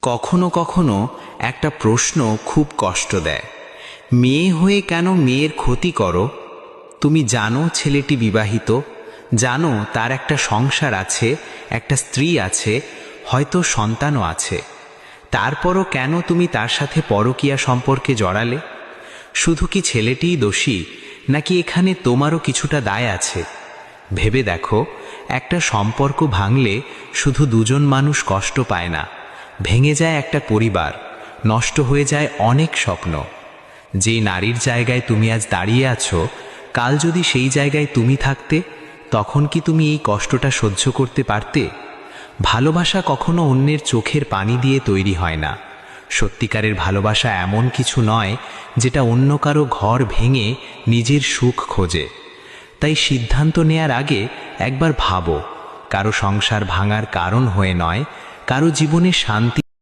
কখনো কখনো একটা প্রশ্ন খুব কষ্ট দেয়। মেয়ে হয়ে কেন মেয়ের ক্ষতি করো? তুমি জানো ছেলেটি বিবাহিত, জানো তার একটা সংসার আছে, একটা স্ত্রী আছে, হয়তো সন্তানও আছে। তারপরও কেন তুমি তার সাথে পরকীয়া সম্পর্কে জড়ালে? শুধু কি ছেলেটিই দোষী, নাকি এখানে তোমারও কিছুটা দায় আছে? ভেবে দেখো, একটা সম্পর্ক ভাঙলে শুধু দুজন মানুষ কষ্ট পায় না, ভেঙে যায় একটা পরিবার, নষ্ট হয়ে যায় অনেক স্বপ্ন। যেই নারীর জায়গায় তুমি আজ দাঁড়িয়ে আছো, কাল যদি সেই জায়গায় তুমি থাকতে, তখন কি তুমি এই কষ্টটা সহ্য করতে পারতে? ভালোবাসা কখনো অন্যের চোখের পানি দিয়ে তৈরি হয় না। সত্যিকারের ভালোবাসা এমন কিছু নয় যেটা অন্য কারো ঘর ভেঙে নিজের সুখ খোঁজে। তাই সিদ্ধান্ত নেয়ার আগে একবার ভাবো, কারো সংসার ভাঙার কারণ হয়ে নয়, কারো জীবনে শান্তি